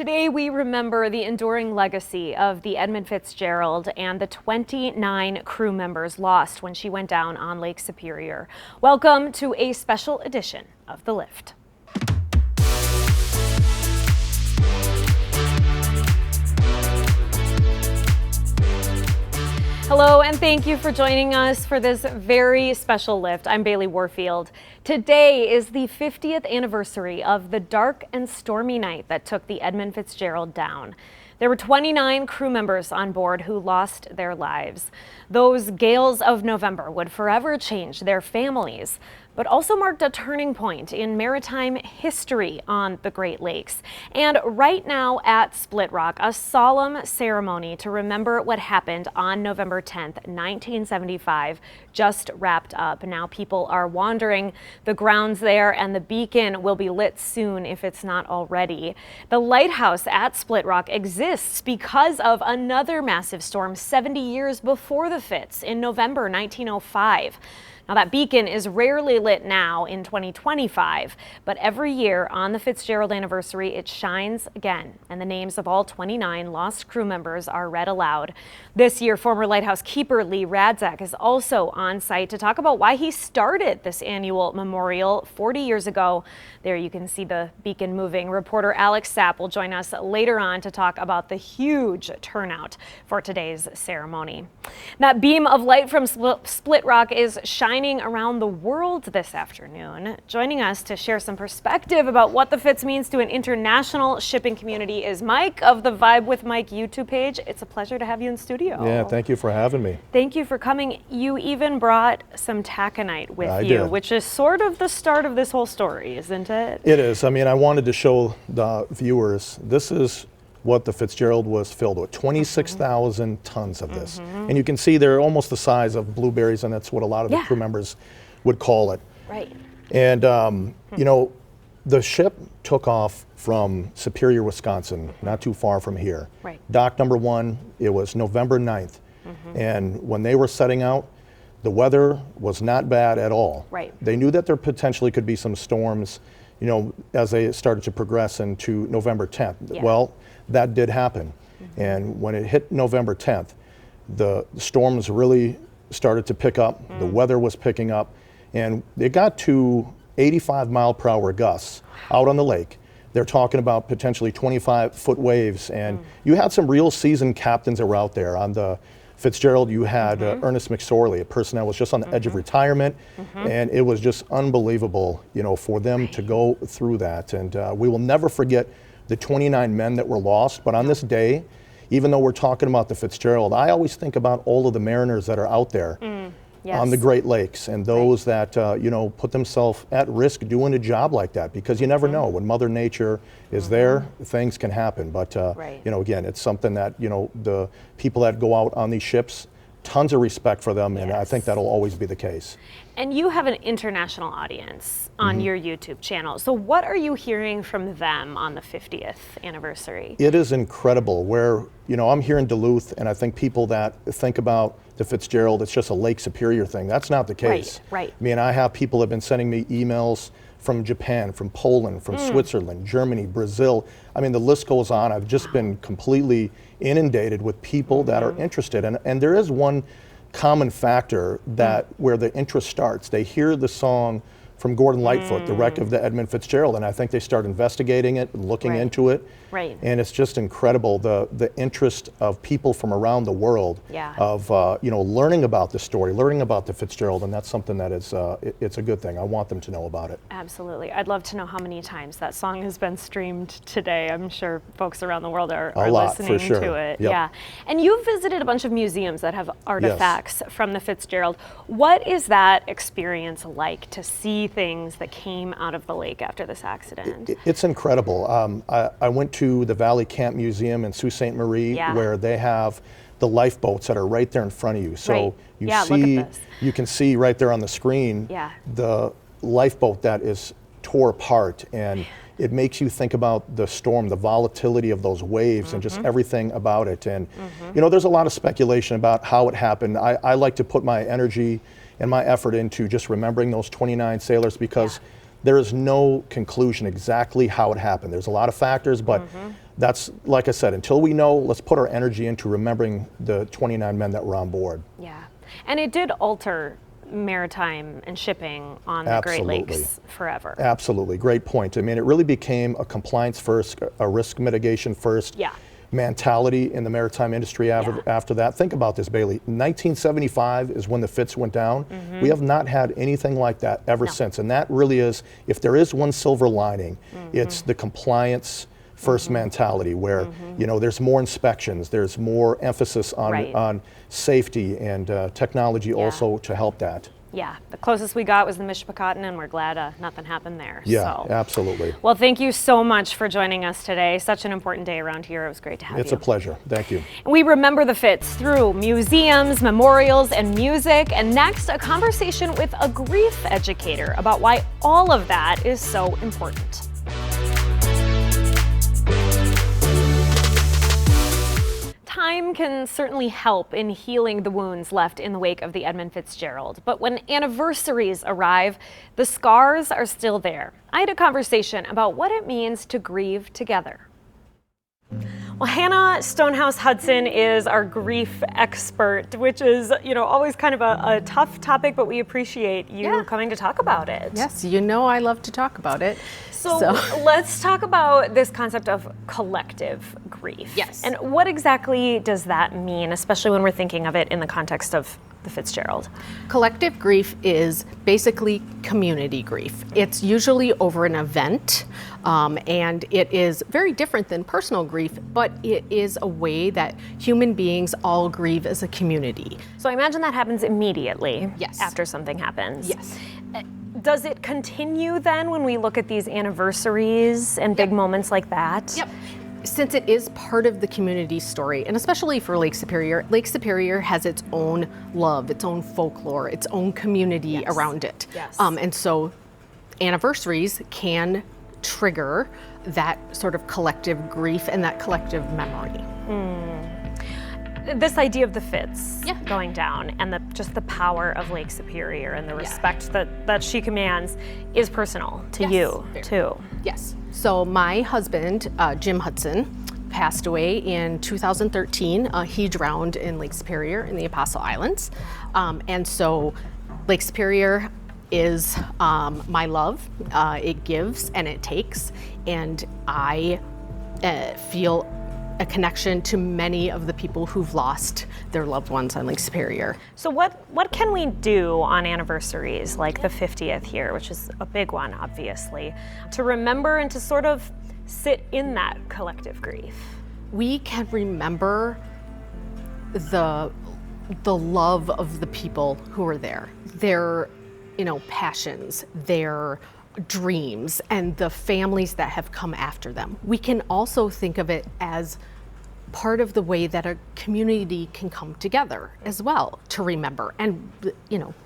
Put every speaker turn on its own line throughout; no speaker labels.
Today we remember the enduring legacy of the Edmund Fitzgerald and the 29 crew members lost when she went down on Lake Superior. Welcome to a special edition of The Lift. Hello, and thank you for joining us for this very special lift. I'm Bailey Warfield. Today is the 50th anniversary of the dark and stormy night that took the Edmund Fitzgerald down. There were 29 crew members on board who lost their lives. Those gales of November would forever change their families, but also marked a turning point in maritime history on the Great Lakes. And right now at Split Rock, a solemn ceremony to remember what happened on November 10th, 1975, just wrapped up. Now people are wandering the grounds there, and the beacon will be lit soon if it's not already. The lighthouse at Split Rock exists because of another massive storm 70 years before the Fitz in November 1905. Now that beacon is rarely lit now in 2025, but every year on the Fitzgerald anniversary it shines again, and the names of all 29 lost crew members are read aloud. This year, former lighthouse keeper Lee Radzak is also on site to talk about why he started this annual memorial 40 years ago. There you can see the beacon moving. Reporter Alex Sapp will join us later on to talk about the huge turnout for today's ceremony. That beam of light from Split Rock is shining around the world this afternoon. Joining us to share some perspective about what the Fitz means to an international shipping community is Mike of the Vibe with Mike YouTube page. It's a pleasure to have you in studio.
Yeah, thank you for having me.
Thank you for coming. You even brought some taconite with
I
you,
did.
which is sort of the start of this whole story, isn't it?
It is. I mean, I wanted to show the viewers, this is what the Fitzgerald was filled with, 26,000 tons of this. And you can see they're almost the size of blueberries, and that's what a lot of the crew members would call it.
Right.
And, you know, the ship took off from Superior, Wisconsin, not too far from here.
Right.
Dock number 1, it was November 9th. And when they were setting out, the weather was not bad at all.
Right.
They knew that there potentially could be some storms, you know, as they started to progress into November 10th.
Yeah.
Well, that did happen. And when it hit November 10th, the storms really started to pick up. The weather was picking up, and it got to 85-mile-per-hour gusts out on the lake. They're talking about potentially 25-foot waves, and you had some real seasoned captains that were out there. On the Fitzgerald, you had Ernest McSorley, a person that was just on the edge of retirement, and it was just unbelievable, you know, for them to go through that. And we will never forget the 29 men that were lost, but on this day, even though we're talking about the Fitzgerald, I always think about all of the mariners that are out there on the Great Lakes, and those that, you know, put themselves at risk doing a job like that, because you never know. When Mother Nature is there, things can happen. But, you know, again, it's something that, you know, the people that go out on these ships, tons of respect for them, and I think that'll always be the case.
And you have an international audience on your YouTube channel. So what are you hearing from them on the 50th anniversary?
It is incredible. Where, you know, I'm here in Duluth, and I think people that think about the Fitzgerald, it's just a Lake Superior thing. That's not the case.
Right.
I mean, I have people that have been sending me emails from Japan, from Poland, from Switzerland, Germany, Brazil. I mean, the list goes on. I've just been completely inundated with people that are interested. And there is one common factor that where the interest starts. They hear the song from Gordon Lightfoot, the wreck of the Edmund Fitzgerald, and I think they start investigating it, looking into it.
Right.
And it's just incredible, the interest of people from around the world of, you know, learning about the story, learning about the Fitzgerald, and that's something that is, it's a good thing. I want them to know about it.
Absolutely. I'd love to know how many times that song has been streamed today. I'm sure folks around the world are listening to it.
Yep.
Yeah. And you've visited a bunch of museums that have artifacts from the Fitzgerald. What is that experience like to see things that came out of the lake after this accident?
It's incredible. I went to the Valley Camp Museum in Sault Ste. Marie, where they have the lifeboats that are right there in front of you. So you see,
look at this.
You can see right there on the screen the lifeboat that is tore apart, and it makes you think about the storm, the volatility of those waves, and just everything about it. And you know, there's a lot of speculation about how it happened. I like to put my energy and my effort into just remembering those 29 sailors, because there is no conclusion exactly how it happened. There's a lot of factors, but that's, like I said, until we know, let's put our energy into remembering the 29 men that were on board.
Yeah. And it did alter maritime and shipping on the Great Lakes forever.
Absolutely. Great point. I mean, it really became a compliance first, a risk mitigation first mentality in the maritime industry after that. Think about this, Bailey. 1975 is when the Fitz went down. We have not had anything like that ever since. And that really is, if there is one silver lining, it's the compliance first mentality where, you know, there's more inspections, there's more emphasis on safety and technology also to help that.
Yeah, the closest we got was the Mishpacotton, and we're glad nothing happened there.
Yeah, absolutely.
Well, thank you so much for joining us today. Such an important day around here. It was great to have you.
It's a pleasure. Thank you.
We remember the Fitz through museums, memorials, and music. And next, a conversation with a grief educator about why all of that is so important. Time can certainly help in healing the wounds left in the wake of the Edmund Fitzgerald, but when anniversaries arrive, the scars are still there. I had a conversation about what it means to grieve together. Well, Hannah Stonehouse Hudson is our grief expert, which is, you know, always kind of a tough topic, but we appreciate you coming to talk about it.
Yes, you know I love to talk about it.
So let's talk about this concept of collective grief.
Yes.
And what exactly does that mean, especially when we're thinking of it in the context of the Fitzgerald?
Collective grief is basically community grief. It's usually over an event, and it is very different than personal grief, but it is a way that human beings all grieve as a community.
So I imagine that happens immediately after something happens.
Yes.
Does it continue then when we look at these anniversaries and big moments like that?
Yep. Since it is part of the community story, and especially for Lake Superior has its own love, its own folklore, its own community around it.
Yes.
And so anniversaries can trigger that sort of collective grief and that collective memory.
This idea of the Fitz going down and just the power of Lake Superior and the respect that she commands is personal to you too.
Yes. So my husband, Jim Hudson, passed away in 2013. He drowned in Lake Superior in the Apostle Islands. And so Lake Superior is my love. It gives and it takes. And I feel a connection to many of the people who've lost their loved ones on Lake Superior.
So what can we do on anniversaries like the 50th here, which is a big one, obviously, to remember and to sort of sit in that collective grief?
We can remember the love of the people who were there, their, passions, their dreams, and the families that have come after them. We can also think of it as part of the way that a community can come together as well to remember. And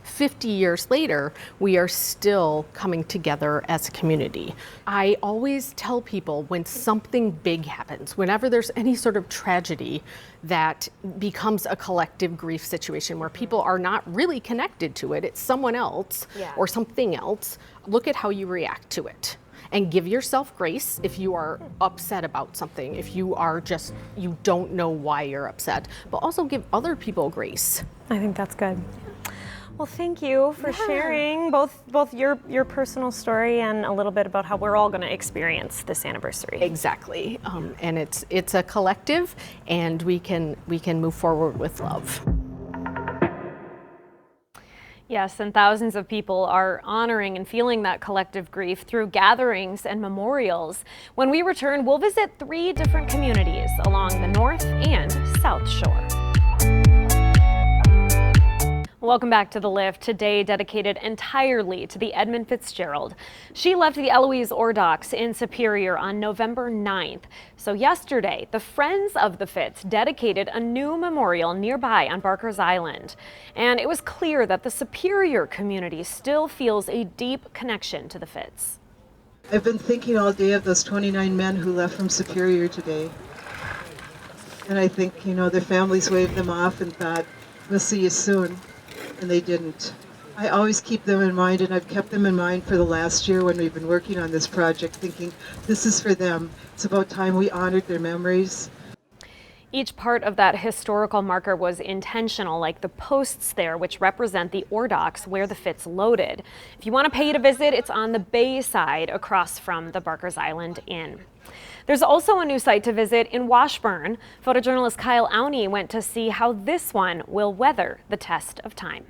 50 years later, we are still coming together as a community. I always tell people when something big happens, whenever there's any sort of tragedy that becomes a collective grief situation where people are not really connected to it, it's someone else or something else, look at how you react to it. And give yourself grace if you are upset about something, if you don't know why you're upset, but also give other people grace.
I think that's good. Well, thank you for sharing both your personal story and a little bit about how we're all going to experience this anniversary.
Exactly, and it's a collective, and we can move forward with love.
Yes, and thousands of people are honoring and feeling that collective grief through gatherings and memorials. When we return, we'll visit 3 different communities along the North and South Shore. Welcome back to The Lift, today dedicated entirely to the Edmund Fitzgerald. She left the Eloise Ore Docks in Superior on November 9th. So yesterday, the Friends of the Fitz dedicated a new memorial nearby on Barker's Island. And it was clear that the Superior community still feels a deep connection to the Fitz.
I've been thinking all day of those 29 men who left from Superior today. And I think, their families waved them off and thought, we'll see you soon. And they didn't. I always keep them in mind, and I've kept them in mind for the last year when we've been working on this project, thinking this is for them. It's about time we honored their memories.
Each part of that historical marker was intentional, like the posts there, which represent the ore docks where the Fitz loaded. If you want to pay to visit, it's on the bay side across from the Barker's Island Inn. There's also a new site to visit in Washburn. Photojournalist Kyle Auney went to see how this one will weather the test of time.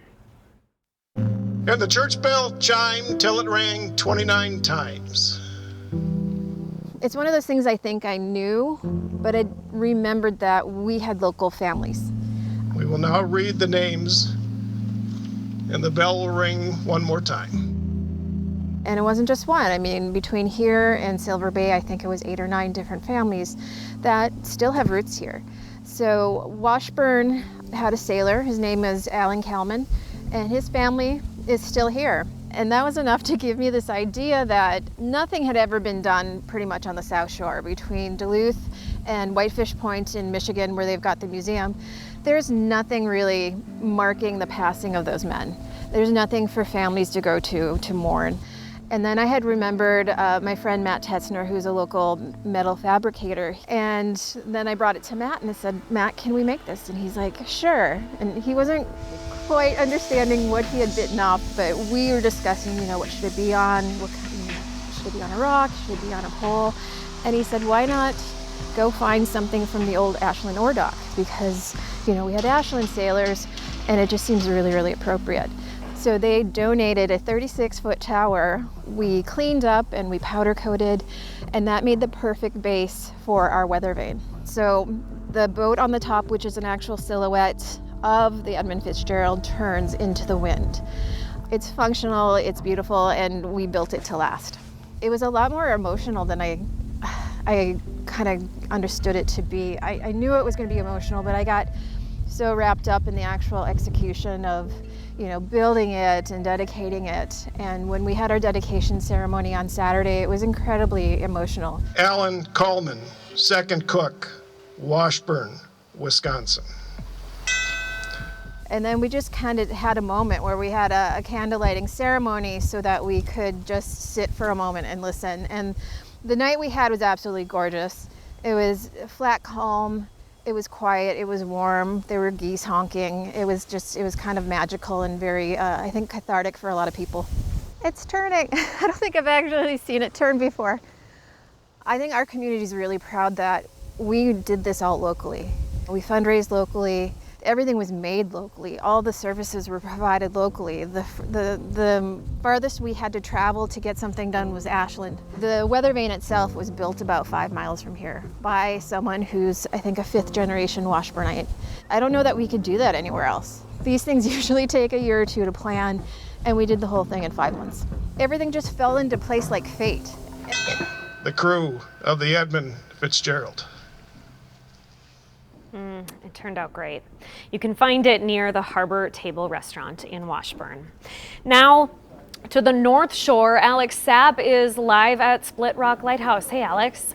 And the church bell chimed till it rang 29 times.
It's one of those things I think I knew, but I remembered that we had local families.
We will now read the names, and the bell will ring one more time.
And it wasn't just one. I mean, between here and Silver Bay, I think it was 8 or 9 different families that still have roots here. So Washburn had a sailor, his name is Alan Kalman, and his family is still here. And that was enough to give me this idea that nothing had ever been done pretty much on the South Shore between Duluth and Whitefish Point in Michigan, where they've got the museum. There's nothing really marking the passing of those men. There's nothing for families to go to mourn. And then I had remembered my friend Matt Tetzner, who's a local metal fabricator. And then I brought it to Matt and I said, Matt, can we make this? And he's like, sure. And he wasn't quite understanding what he had bitten off, but we were discussing, what should it be on? Should it be on a rock? Should it be on a pole? And he said, why not go find something from the old Ashland ore dock? Because, we had Ashland sailors and it just seems really, really appropriate. So they donated a 36-foot tower. We cleaned up and we powder coated, and that made the perfect base for our weather vane. So the boat on the top, which is an actual silhouette of the Edmund Fitzgerald, turns into the wind. It's functional, it's beautiful, and we built it to last. It was a lot more emotional than I kind of understood it to be. I knew it was going to be emotional, but I got so wrapped up in the actual execution of building it and dedicating it. And when we had our dedication ceremony on Saturday, it was incredibly emotional.
Alan Coleman, second cook, Washburn, Wisconsin.
And then we just kind of had a moment where we had a candle lighting ceremony so that we could just sit for a moment and listen. And the night we had was absolutely gorgeous. It was flat calm. It was quiet, it was warm, there were geese honking. It was kind of magical and very, I think, cathartic for a lot of people. It's turning. I don't think I've actually seen it turn before. I think our community is really proud that we did this all locally. We fundraised locally. Everything was made locally. All the services were provided locally. The farthest we had to travel to get something done was Ashland. The weather vane itself was built about 5 miles from here by someone who's, I think, a 5th-generation Washburnite. I don't know that we could do that anywhere else. These things usually take a year or two to plan, and we did the whole thing in 5 months. Everything just fell into place like fate.
The crew of the Edmund Fitzgerald.
It turned out great. You can find it near the Harbor Table Restaurant in Washburn. Now to the North Shore, Alex Sapp is live at Split Rock Lighthouse. Hey, Alex.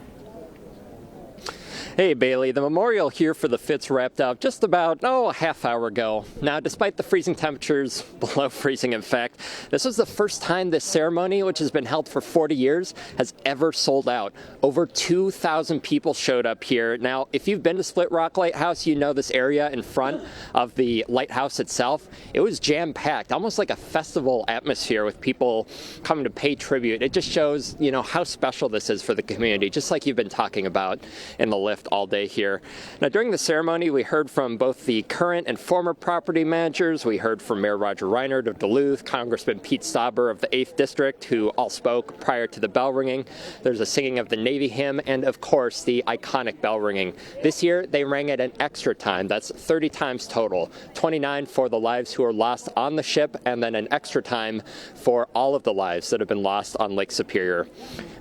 Hey Bailey, the memorial here for the Fitz wrapped up just about, a half hour ago. Now, despite the freezing temperatures, below freezing in fact, this was the first time this ceremony, which has been held for 40 years, has ever sold out. Over 2,000 people showed up here. Now, if you've been to Split Rock Lighthouse, you know this area in front of the lighthouse itself. It was jam-packed, almost like a festival atmosphere with people coming to pay tribute. It just shows, how special this is for the community, just like you've been talking about in the lift all day here. Now, during the ceremony, we heard from both the current and former property managers. We heard from Mayor Roger Reinert of Duluth, Congressman Pete Stauber of the 8th District, who all spoke prior to the bell ringing. There's a singing of the Navy hymn and, of course, the iconic bell ringing. This year, they rang at an extra time. That's 30 times total. 29 for the lives who were lost on the ship, and then an extra time for all of the lives that have been lost on Lake Superior.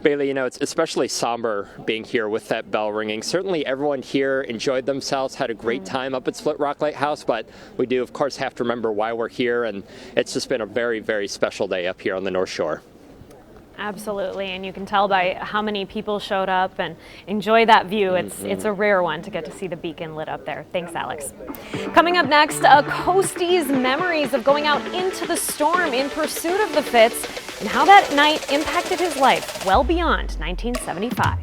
Bailey, it's especially somber being here with that bell ringing. Certainly everyone here enjoyed themselves, had a great time up at Split Rock Lighthouse, but we do, of course, have to remember why we're here, and it's just been a very, very special day up here on the North Shore.
Absolutely, and you can tell by how many people showed up and enjoy that view. It's a rare one to get to see the beacon lit up there. Thanks, Alex. Coming up next, a coastie's memories of going out into the storm in pursuit of the Fitz and how that night impacted his life well beyond 1975.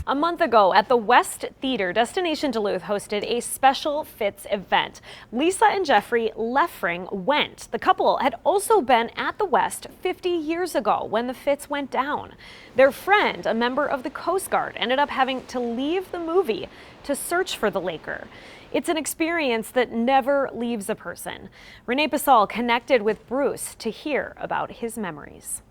A month ago at the West Theater, Destination Duluth hosted a special Fitz event. Lisa and Jeffrey Leffring went. The couple had also been at the West 50 years ago when the Fitz went down. Their friend, a member of the Coast Guard, ended up having to leave the movie to search for the Laker. It's an experience that never leaves a person. Renee Pasal connected with Bruce to hear about his memories.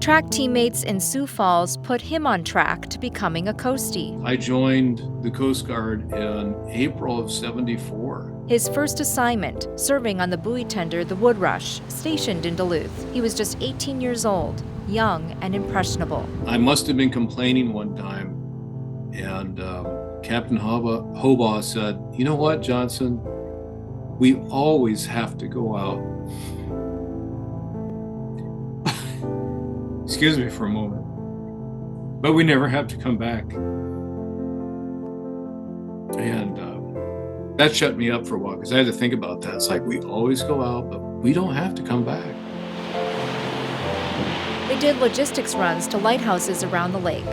Track teammates in Sioux Falls put him on track to becoming a coastie.
I joined the Coast Guard in April of '74.
His first assignment, serving on the buoy tender the Wood Rush, stationed in Duluth. He was just 18 years old, young and impressionable.
I must have been complaining one time, and Captain Hobaugh said, "You know what, Johnson? We always have to go out." Excuse me for a moment. But we never have to come back. And that shut me up for a while because I had to think about that. It's like we always go out, but we don't have to come back.
They did logistics runs to lighthouses around the lake.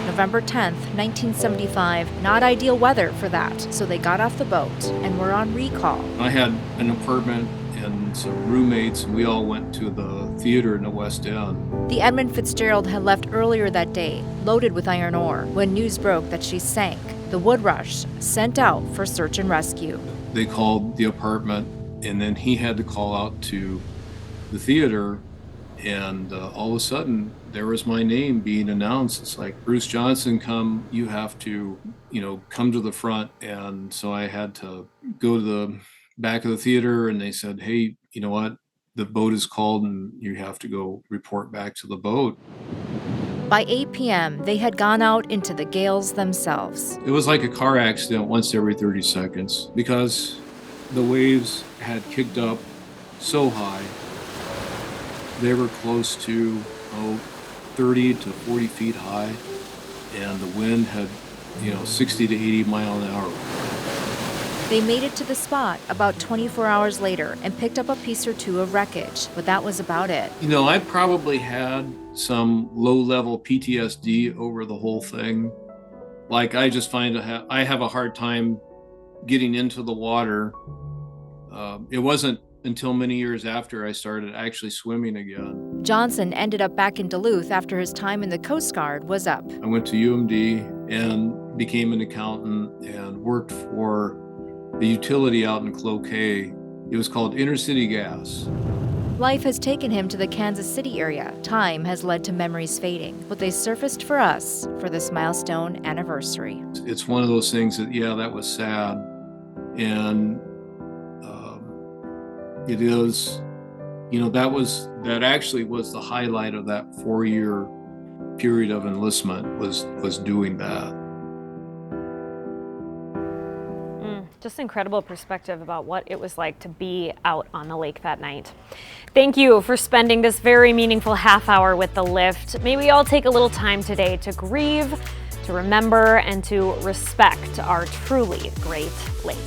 November 10th, 1975, not ideal weather for that, so they got off the boat and were on recall.
I had an apartment and some roommates, and we all went to the theater in the West End.
The Edmund Fitzgerald had left earlier that day, loaded with iron ore, when news broke that she sank. The Wood Rush sent out for search and rescue.
They called the apartment, and then he had to call out to the theater, and all of a sudden, there was my name being announced. It's like, Bruce Johnson, come, you have to, come to the front. And so I had to go to the back of the theater, and they said, "Hey, you know what? The boat is called and you have to go report back to the boat."
By 8 p.m., they had gone out into the gales themselves.
It was like a car accident once every 30 seconds because the waves had kicked up so high. They were close to 30 to 40 feet high, and the wind had 60 to 80 mile an hour.
They made it to the spot about 24 hours later and picked up a piece or two of wreckage, but that was about it.
I probably had some low-level PTSD over the whole thing. Like, I just I have a hard time getting into the water. It wasn't until many years after I started actually swimming again.
Johnson ended up back in Duluth after his time in the Coast Guard was up.
I went to UMD and became an accountant and worked for the utility out in Cloquet. It was called Intercity Gas.
Life has taken him to the Kansas City area. Time has led to memories fading, but they surfaced for us for this milestone anniversary.
It's one of those things that, that was sad. And it is, that actually was the highlight of that 4-year period of enlistment was doing that.
Just incredible perspective about what it was like to be out on the lake that night. Thank you for spending this very meaningful half hour with the lift. May we all take a little time today to grieve, to remember, and to respect our truly great lake.